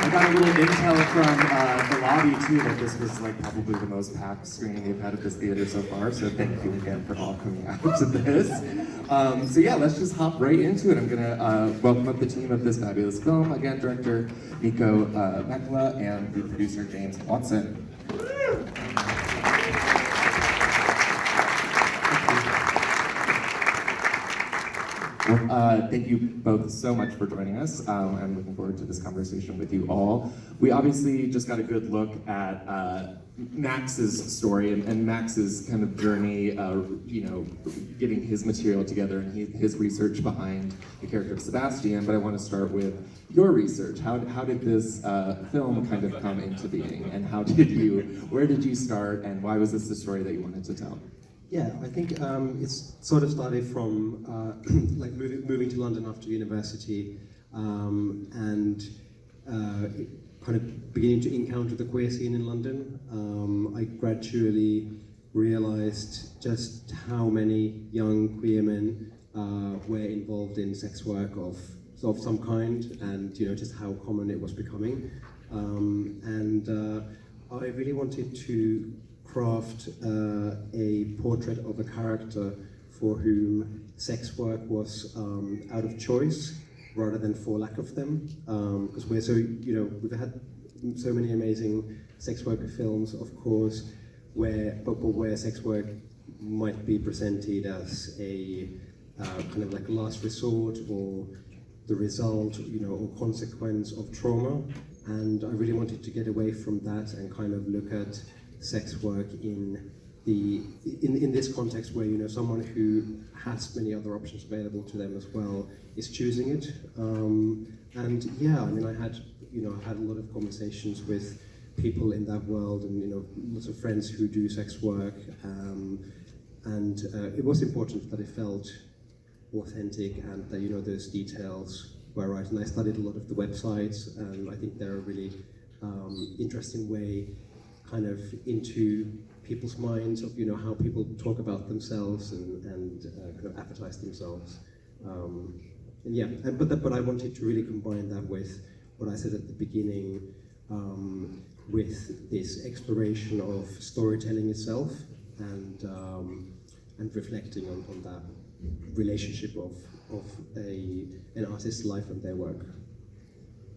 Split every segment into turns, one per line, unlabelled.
I got a little intel from the lobby too that this was like probably the most packed screening they've had at this theater so far. So thank you again for all coming out to this. So yeah, let's just hop right into it. I'm gonna welcome up the team of this fabulous film. Again, director MIKKO MÄKELÄ and the producer James Watson. Well, thank you both so much for joining us. I'm looking forward to this conversation with you all. We obviously just got a good look at Max's story and Max's kind of journey, getting his material together and his research behind the character of Sebastian. But I want to start with your research. How did this film kind of come into being, and where did you start, and why was this the story that you wanted to tell?
Yeah, I think it's sort of started from like moving to London after university and kind of beginning to encounter the queer scene in London. I gradually realized just how many young queer men were involved in sex work of some kind, and just how common it was becoming. I really wanted to craft a portrait of a character for whom sex work was out of choice rather than for lack of them. Because we've had so many amazing sex worker films, of course, where sex work might be presented as a kind of like a last resort or the result, or consequence of trauma. And I really wanted to get away from that and kind of look at sex work in this context where someone who has many other options available to them as well is choosing it. And yeah, I mean, I had a lot of conversations with people in that world, and lots of friends who do sex work, and it was important that it felt authentic and that those details were right. And I studied a lot of the websites, and I think they're a really interesting way kind of into people's minds of how people talk about themselves and kind of advertise themselves. But I wanted to really combine that with what I said at the beginning, with this exploration of storytelling itself and reflecting on that relationship of an artist's life and their work.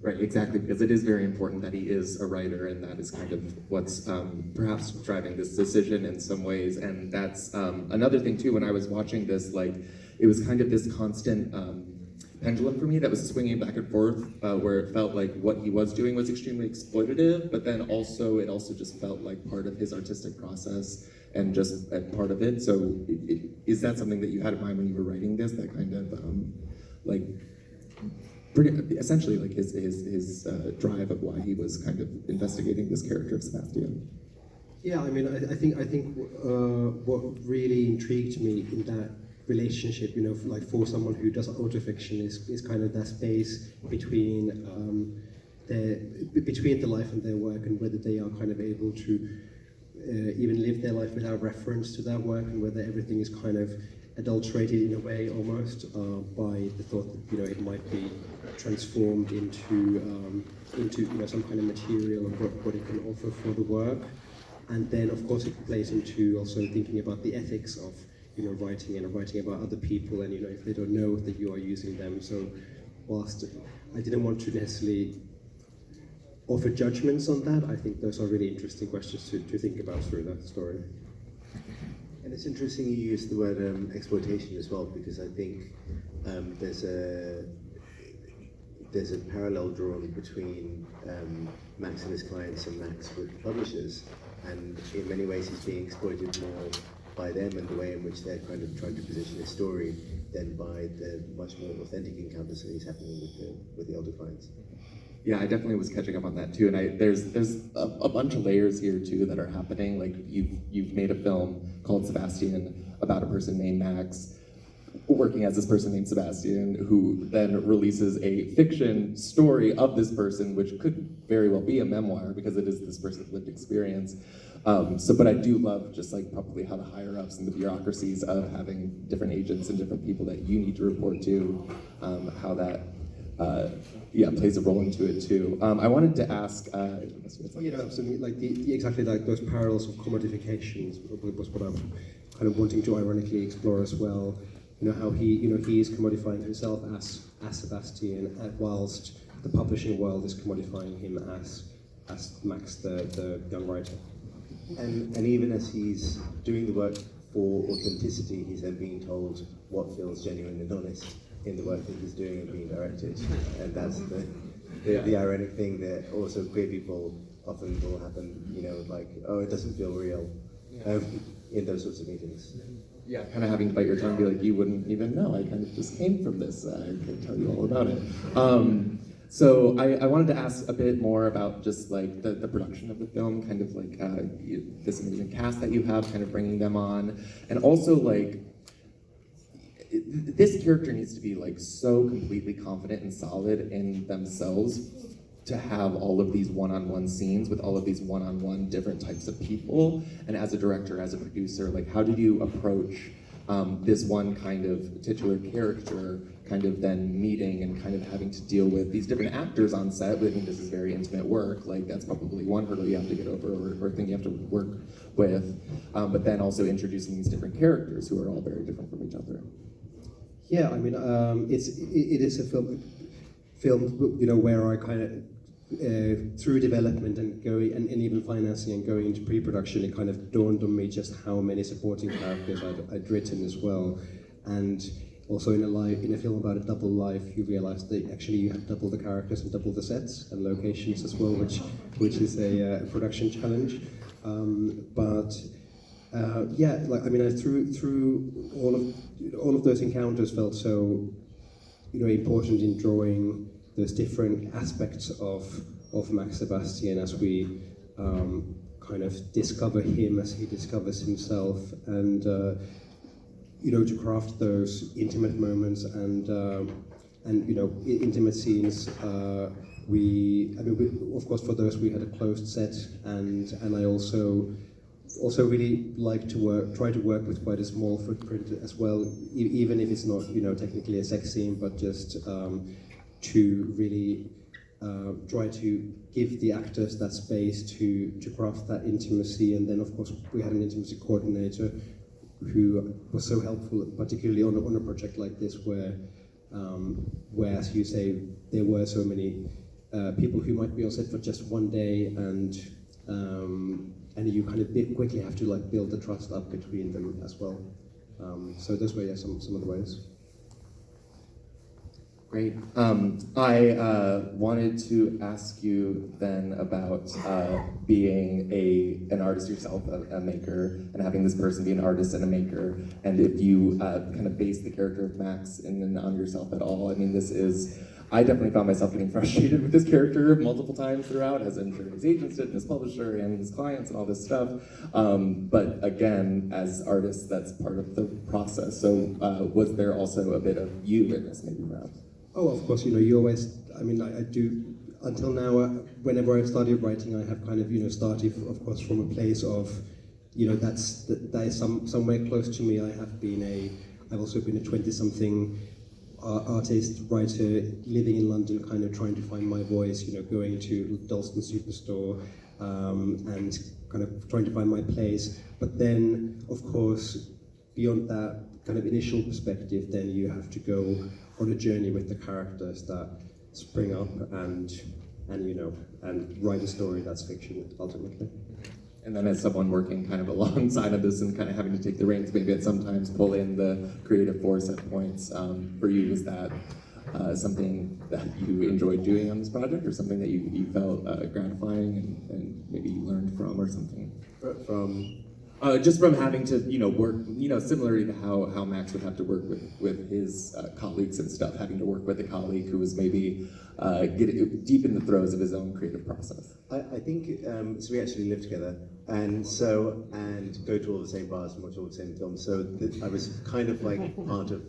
Right, exactly, because it is very important that he is a writer, and that is kind of what's perhaps driving this decision in some ways. And that's another thing too, when I was watching this, like, it was kind of this constant pendulum for me that was swinging back and forth, where it felt like what he was doing was extremely exploitative, but then it also just felt like part of his artistic process and just a part of it. So is that something that you had in mind when you were writing this, that kind of essentially like his drive of why he was kind of investigating this character of Sebastian?
Yeah, I mean, I think what really intrigued me in that relationship, like for someone who does autofiction, is kind of that space between the life and their work, and whether they are kind of able to even live their life without reference to that work, and whether everything is kind of adulterated in a way almost by the thought that it might be transformed into some kind of material of what it can offer for the work. And then of course it plays into also thinking about the ethics of writing and writing about other people, and if they don't know that you are using them. So whilst I didn't want to necessarily offer judgments on that, I think those are really interesting questions to think about through that story.
And it's interesting you use the word exploitation as well, because I think there's a parallel drawn between Max and his clients and Max with publishers, and in many ways he's being exploited more by them and the way in which they're kind of trying to position his story than by the much more authentic encounters that he's happening with the older clients.
Yeah, I definitely was catching up on that too, and there's a bunch of layers here too that are happening. Like you've made a film called Sebastian about a person named Max, working as this person named Sebastian, who then releases a fiction story of this person, which could very well be a memoir because it is this person's lived experience. But I do love just like probably how the higher ups and the bureaucracies of having different agents and different people that you need to report to, how that yeah, plays a role into it too. I wanted to ask.
Absolutely. Like exactly like those parallels of commodifications was what I'm kind of wanting to ironically explore as well. How he is commodifying himself as Sebastian, whilst the publishing world is commodifying him as Max, the young writer.
And even as he's doing the work for authenticity, he's then being told what feels genuine and honest in the work that he's doing and being directed. And that's the ironic thing that also queer people often will happen, like, oh, it doesn't feel real in those sorts of meetings.
Yeah, kind of having to bite your tongue, be like, you wouldn't even know. I kind of just came from this. I can tell you all about it. So I wanted to ask a bit more about just like the production of the film, kind of like this amazing cast that you have, kind of bringing them on, and also like this character needs to be like so completely confident and solid in themselves to have all of these one-on-one scenes with all of these one-on-one different types of people. And as a director, as a producer, like how did you approach this one kind of titular character kind of then meeting and kind of having to deal with these different actors on set? I think this is very intimate work. Like that's probably one hurdle you have to get over or thing you have to work with. But then also introducing these different characters who are all very different from each other.
Yeah, I mean, it is a film, where I kind of through development and going and even financing and going into pre-production, it kind of dawned on me just how many supporting characters I'd written as well, and also in a film about a double life, you realize that actually you have double the characters and double the sets and locations as well, which is a production challenge, yeah, like I mean, through all of those encounters felt so, important in drawing those different aspects of Max Sebastian as we kind of discover him as he discovers himself, and to craft those intimate moments and intimate scenes. We of course for those we had a closed set, and I also really like to try to work with quite a small footprint as well, even if it's not technically a sex scene, but just to really try to give the actors that space to craft that intimacy. And then of course we had an intimacy coordinator who was so helpful, particularly on a project like this where as you say, there were so many people who might be on set for just one day, and you kind of quickly have to like build the trust up between them as well. So those were some of the ways.
Great. I wanted to ask you then about being an artist yourself, a maker, and having this person be an artist and a maker, and if you kind of base the character of Max in and on yourself at all. I mean, I definitely found myself getting frustrated with this character multiple times throughout, as I'm sure his agents did, and his publisher, and his clients, and all this stuff. But again, as artists, that's part of the process. So was there also a bit of you in this, maybe, perhaps?
Oh, of course, you always, I mean, I do, until now, whenever I've started writing, I have kind of, started, of course, from a place of, that is somewhere close to me. I've also been a 20-something artist, writer, living in London, kind of trying to find my voice, going to Dalston Superstore, and kind of trying to find my place. But then, of course, beyond that kind of initial perspective, then you have to go on a journey with the characters that spring up and write a story that's fiction ultimately.
And then as someone working kind of alongside of this and kind of having to take the reins, maybe at sometimes pull in the creative force at points, for you, was that something that you enjoyed doing on this project, or something that you felt gratifying and maybe you learned from, or something? Just from having to, work, similarly to how Max would have to work with his colleagues and stuff, having to work with a colleague who was maybe deep in the throes of his own creative process.
I think, so we actually live together, and go to all the same bars and watch all the same films, so I was kind of like part of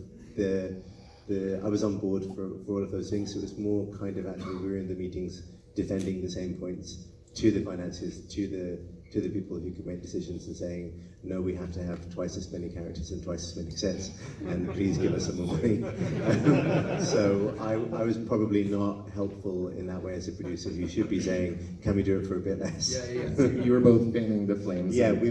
I was on board for all of those things. So it was more kind of actually we were in the meetings defending the same points to the finances, to to the people who could make decisions and saying, no, we have to have twice as many characters and twice as many sets, and please give us some more money. So I was probably not helpful in that way as a producer. You should be saying, can we do it for a bit less?
Yeah. So you were both fanning the flames.
Yeah, we